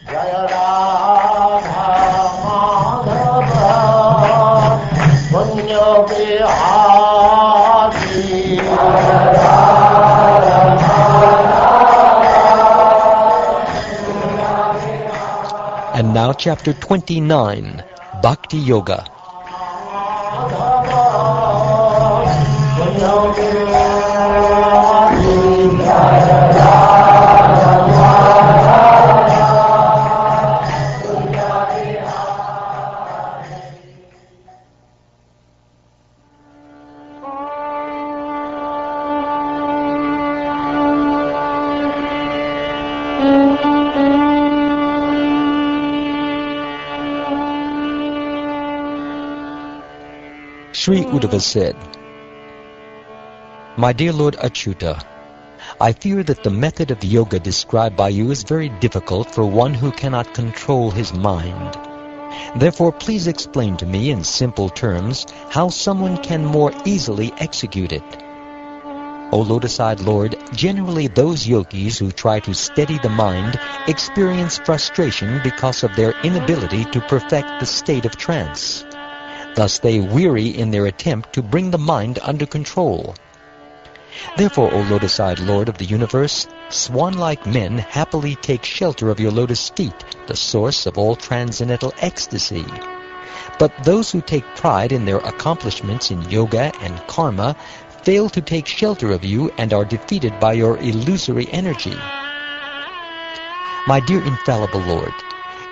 Jaya Radha Madhava Punya Bihari Jaya Radha Madhava. And now chapter 29, Bhakti Yoga. Sri Uddhava said, "My dear Lord Achyuta, I fear that the method of yoga described by you is very difficult for one who cannot control his mind. Therefore, please explain to me in simple terms how someone can more easily execute it. O lotus-eyed Lord, generally those yogis who try to steady the mind experience frustration because of their inability to perfect the state of trance. Thus they weary in their attempt to bring the mind under control. Therefore, O lotus-eyed Lord of the universe, swan-like men happily take shelter of your lotus feet, the source of all transcendental ecstasy. But those who take pride in their accomplishments in yoga and karma fail to take shelter of you and are defeated by your illusory energy. My dear infallible Lord,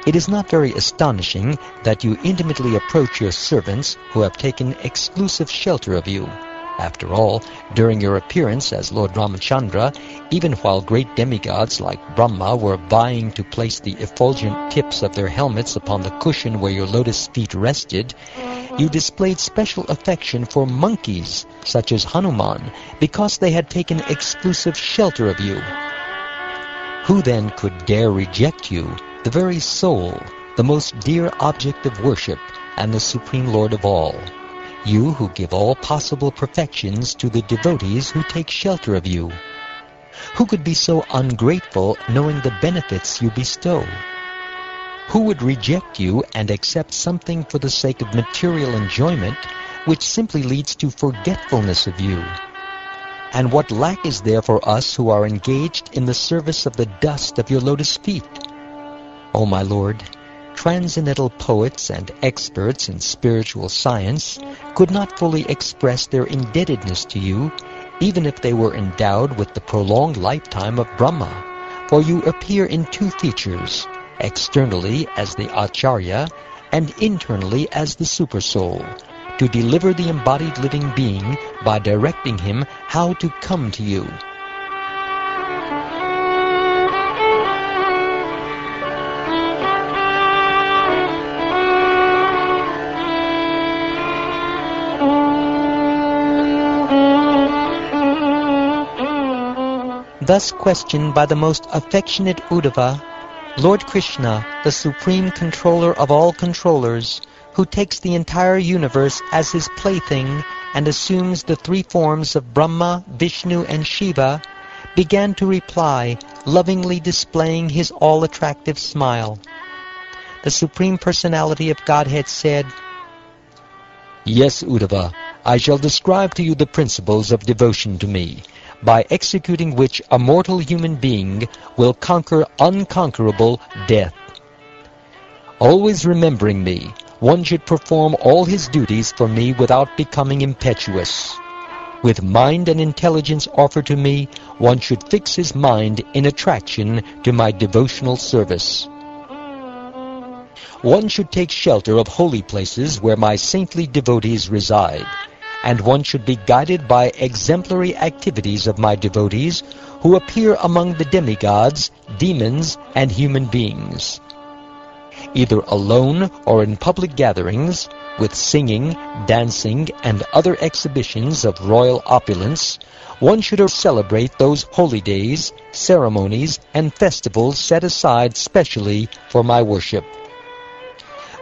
it is not very astonishing that you intimately approach your servants who have taken exclusive shelter of you. After all, during your appearance as Lord Ramachandra, even while great demigods like Brahma were vying to place the effulgent tips of their helmets upon the cushion where your lotus feet rested, you displayed special affection for monkeys, such as Hanuman, because they had taken exclusive shelter of you. Who then could dare reject you, the very soul, the most dear object of worship, and the Supreme Lord of all? You who give all possible perfections to the devotees who take shelter of you. Who could be so ungrateful knowing the benefits you bestow? Who would reject you and accept something for the sake of material enjoyment, which simply leads to forgetfulness of you? And what lack is there for us who are engaged in the service of the dust of your lotus feet? O my Lord, transcendental poets and experts in spiritual science could not fully express their indebtedness to you, even if they were endowed with the prolonged lifetime of Brahma, for you appear in two features, externally as the Acharya and internally as the Supersoul, to deliver the embodied living being by directing him how to come to you. Thus questioned by the most affectionate Uddhava, Lord Krishna, the supreme controller of all controllers, who takes the entire universe as his plaything and assumes the three forms of Brahma, Vishnu, and Shiva, began to reply, lovingly displaying his all-attractive smile. The Supreme Personality of Godhead said, "Yes, Uddhava, I shall describe to you the principles of devotion to me, by executing which a mortal human being will conquer unconquerable death. Always remembering me, one should perform all his duties for me without becoming impetuous. With mind and intelligence offered to me, one should fix his mind in attraction to my devotional service. One should take shelter of holy places where my saintly devotees reside, and one should be guided by exemplary activities of my devotees who appear among the demigods, demons, and human beings. Either alone or in public gatherings, with singing, dancing, and other exhibitions of royal opulence, one should celebrate those holy days, ceremonies, and festivals set aside specially for my worship.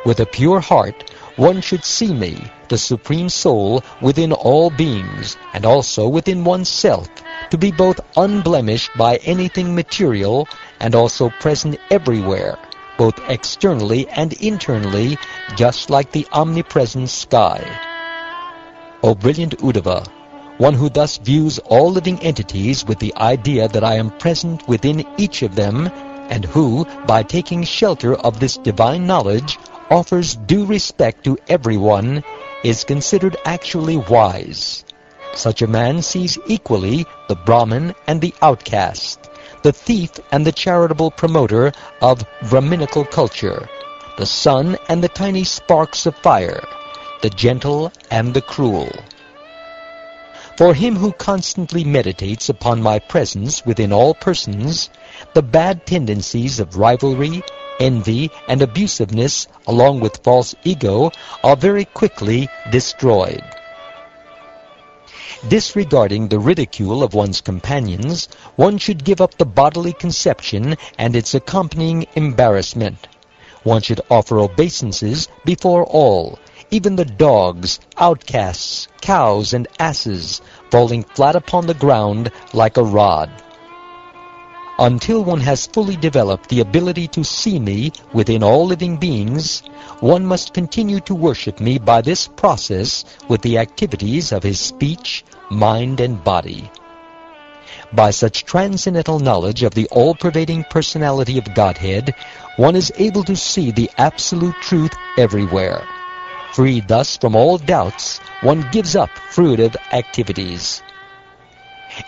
With a pure heart, one should see me, the Supreme Soul within all beings, and also within oneself, to be both unblemished by anything material and also present everywhere, both externally and internally, just like the omnipresent sky. O brilliant Uddhava, one who thus views all living entities with the idea that I am present within each of them, and who, by taking shelter of this divine knowledge, offers due respect to everyone, is considered actually wise. Such a man sees equally the Brahmin and the outcast, the thief and the charitable promoter of Brahminical culture, the sun and the tiny sparks of fire, the gentle and the cruel. For him who constantly meditates upon my presence within all persons, the bad tendencies of rivalry, envy, and abusiveness, along with false ego, are very quickly destroyed. Disregarding the ridicule of one's companions, one should give up the bodily conception and its accompanying embarrassment. One should offer obeisances before all, even the dogs, outcasts, cows, and asses, falling flat upon the ground like a rod. Until one has fully developed the ability to see me within all living beings, one must continue to worship me by this process with the activities of his speech, mind, and body. By such transcendental knowledge of the all-pervading personality of Godhead, one is able to see the absolute truth everywhere. Freed thus from all doubts, one gives up fruitive activities.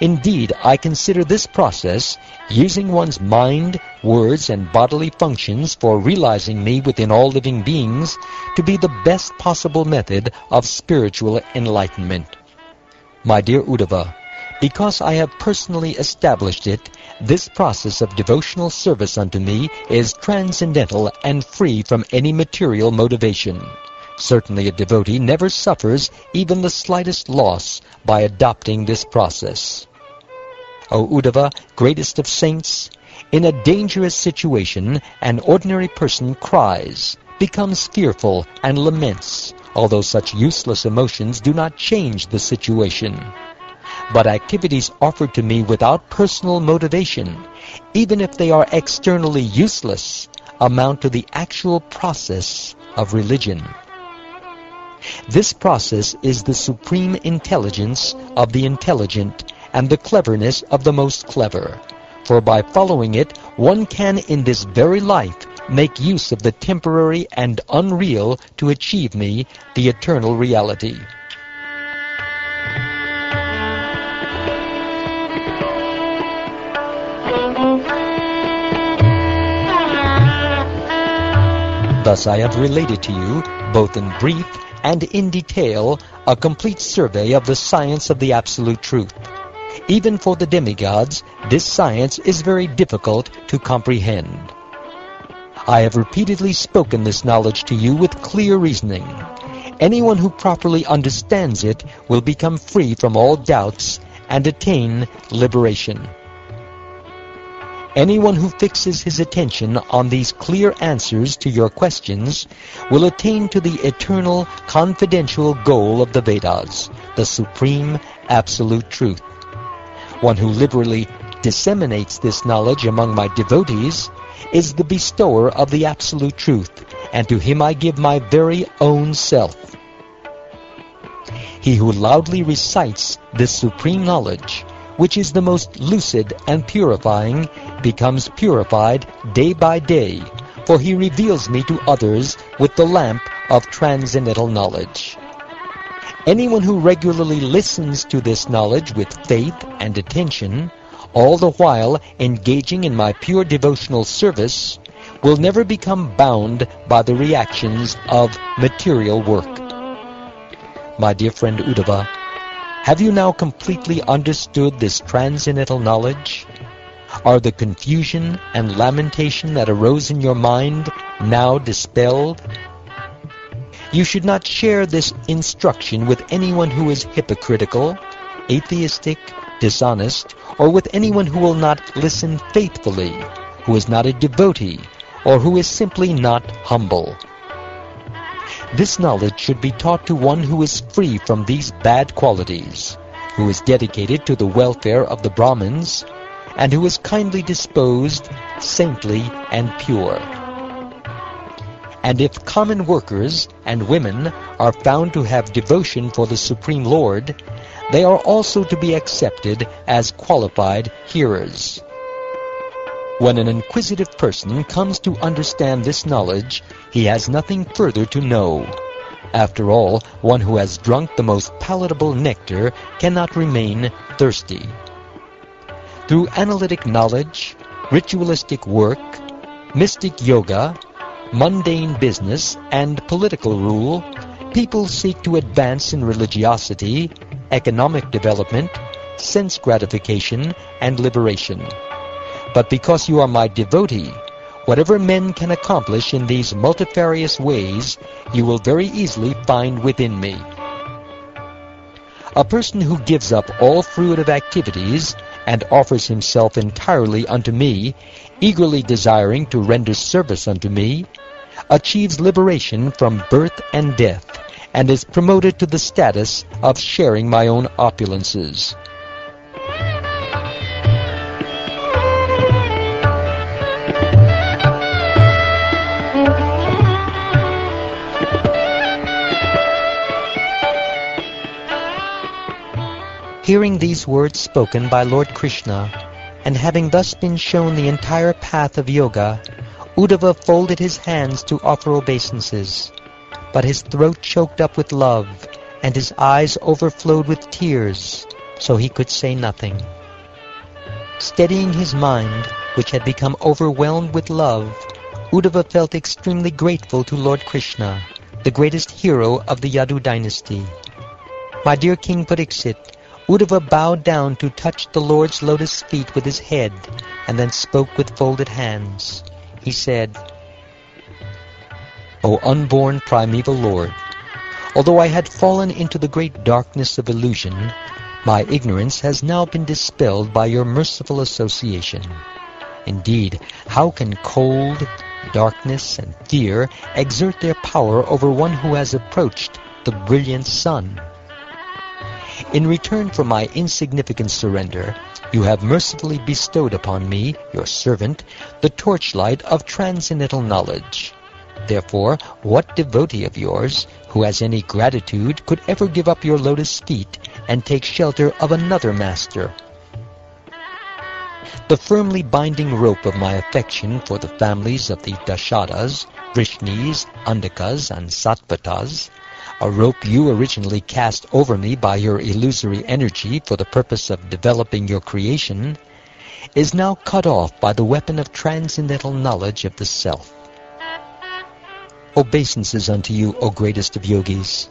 Indeed, I consider this process, using one's mind, words, and bodily functions for realizing me within all living beings, to be the best possible method of spiritual enlightenment. My dear Uddhava, because I have personally established it, this process of devotional service unto me is transcendental and free from any material motivation. Certainly a devotee never suffers even the slightest loss by adopting this process. O Uddhava, greatest of saints, in a dangerous situation an ordinary person cries, becomes fearful, and laments, although such useless emotions do not change the situation. But activities offered to me without personal motivation, even if they are externally useless, amount to the actual process of religion. This process is the supreme intelligence of the intelligent and the cleverness of the most clever, for by following it one can in this very life make use of the temporary and unreal to achieve me the eternal reality. Thus I have related to you, both in brief and in detail, a complete survey of the science of the Absolute Truth. Even for the demigods, this science is very difficult to comprehend. I have repeatedly spoken this knowledge to you with clear reasoning. Anyone who properly understands it will become free from all doubts and attain liberation. Anyone who fixes his attention on these clear answers to your questions will attain to the eternal, confidential goal of the Vedas, the supreme, absolute truth. One who liberally disseminates this knowledge among my devotees is the bestower of the absolute truth, and to him I give my very own self. He who loudly recites this supreme knowledge, which is the most lucid and purifying, becomes purified day by day, for he reveals me to others with the lamp of transcendental knowledge. Anyone who regularly listens to this knowledge with faith and attention, all the while engaging in my pure devotional service, will never become bound by the reactions of material work. My dear friend Uddhava, have you now completely understood this transcendental knowledge? Are the confusion and lamentation that arose in your mind now dispelled? You should not share this instruction with anyone who is hypocritical, atheistic, dishonest, or with anyone who will not listen faithfully, who is not a devotee, or who is simply not humble. This knowledge should be taught to one who is free from these bad qualities, who is dedicated to the welfare of the Brahmins, and who is kindly disposed, saintly, and pure. And if common workers and women are found to have devotion for the Supreme Lord, they are also to be accepted as qualified hearers. When an inquisitive person comes to understand this knowledge, he has nothing further to know. After all, one who has drunk the most palatable nectar cannot remain thirsty. Through analytic knowledge, ritualistic work, mystic yoga, mundane business, and political rule, people seek to advance in religiosity, economic development, sense gratification, and liberation. But because you are my devotee, whatever men can accomplish in these multifarious ways, you will very easily find within me. A person who gives up all fruitive activities and offers himself entirely unto me, eagerly desiring to render service unto me, achieves liberation from birth and death, and is promoted to the status of sharing my own opulences. Hearing these words spoken by Lord Krishna, and having thus been shown the entire path of yoga, Uddhava folded his hands to offer obeisances, but his throat choked up with love, and his eyes overflowed with tears, so he could say nothing. Steadying his mind, which had become overwhelmed with love, Uddhava felt extremely grateful to Lord Krishna, the greatest hero of the Yadu dynasty. My dear King Pariksit, Uddhava bowed down to touch the Lord's lotus feet with his head, and then spoke with folded hands. He said, O unborn primeval Lord, although I had fallen into the great darkness of illusion, my ignorance has now been dispelled by your merciful association. Indeed, how can cold, darkness, and fear exert their power over one who has approached the brilliant sun? In return for my insignificant surrender, you have mercifully bestowed upon me, your servant, the torchlight of transcendental knowledge. Therefore, what devotee of yours, who has any gratitude, could ever give up your lotus feet and take shelter of another master? The firmly binding rope of my affection for the families of the Dashadas, Vrishnis, Andakas, and Sattvatas, a rope you originally cast over me by your illusory energy for the purpose of developing your creation, is now cut off by the weapon of transcendental knowledge of the self. Obeisances unto you, O greatest of yogis.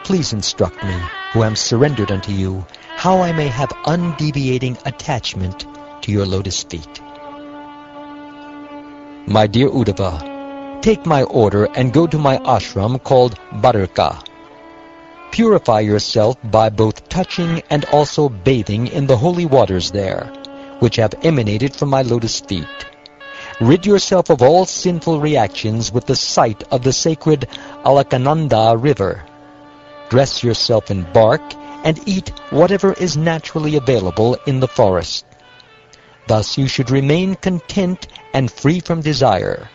Please instruct me, who am surrendered unto you, how I may have undeviating attachment to your lotus feet. My dear Uddhava, take my order and go to my ashram called Badarka. Purify yourself by both touching and also bathing in the holy waters there, which have emanated from my lotus feet. Rid yourself of all sinful reactions with the sight of the sacred Alakananda river. Dress yourself in bark and eat whatever is naturally available in the forest. Thus you should remain content and free from desire,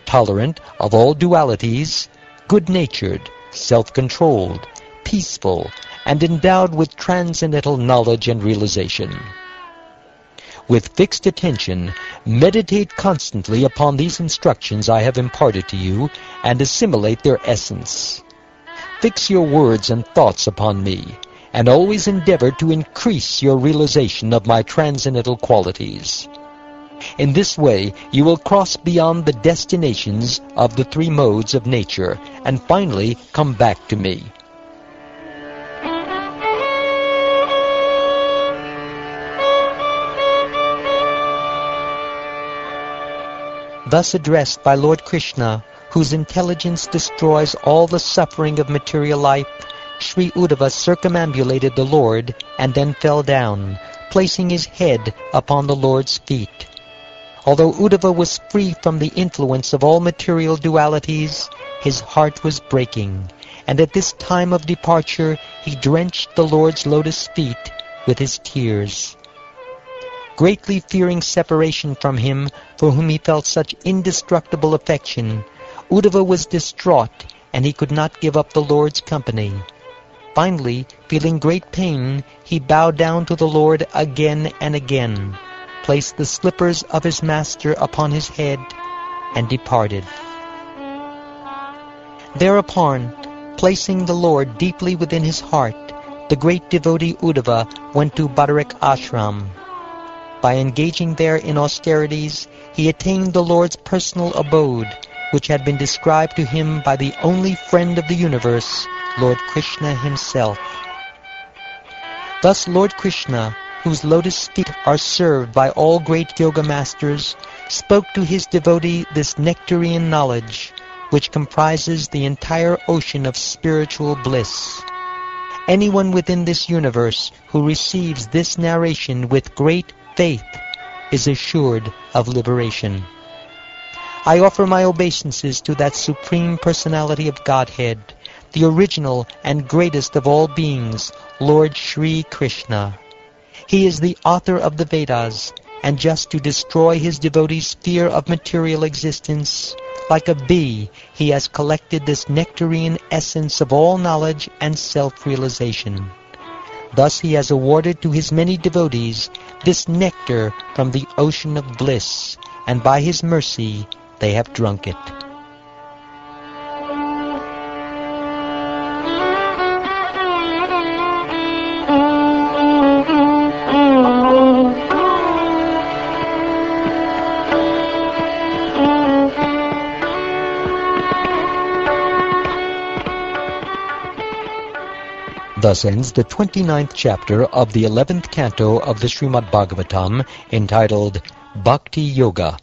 tolerant of all dualities, good-natured, self-controlled, peaceful, and endowed with transcendental knowledge and realization. With fixed attention, meditate constantly upon these instructions I have imparted to you, and assimilate their essence. Fix your words and thoughts upon me, and always endeavor to increase your realization of my transcendental qualities. In this way, you will cross beyond the destinations of the three modes of nature, and finally come back to me. Thus addressed by Lord Krishna, whose intelligence destroys all the suffering of material life, Sri Uddhava circumambulated the Lord and then fell down, placing his head upon the Lord's feet. Although Uddhava was free from the influence of all material dualities, his heart was breaking, and at this time of departure he drenched the Lord's lotus feet with his tears. Greatly fearing separation from him, for whom he felt such indestructible affection, Uddhava was distraught, and he could not give up the Lord's company. Finally, feeling great pain, he bowed down to the Lord again and again, placed the slippers of his master upon his head, and departed. Thereupon, placing the Lord deeply within his heart, the great devotee Uddhava went to Badarak Ashram. By engaging there in austerities, he attained the Lord's personal abode, which had been described to him by the only friend of the universe, Lord Krishna himself. Thus Lord Krishna, whose lotus feet are served by all great yoga masters, spoke to his devotee this nectarian knowledge, which comprises the entire ocean of spiritual bliss. Anyone within this universe who receives this narration with great faith is assured of liberation. I offer my obeisances to that Supreme Personality of Godhead, the original and greatest of all beings, Lord Shri Krishna. He is the author of the Vedas, and just to destroy his devotees' fear of material existence, like a bee, he has collected this nectarian essence of all knowledge and self-realization. Thus he has awarded to his many devotees this nectar from the ocean of bliss, and by his mercy they have drunk it. Thus ends the 29th chapter of the 11th canto of the Srimad Bhagavatam, entitled Bhakti Yoga.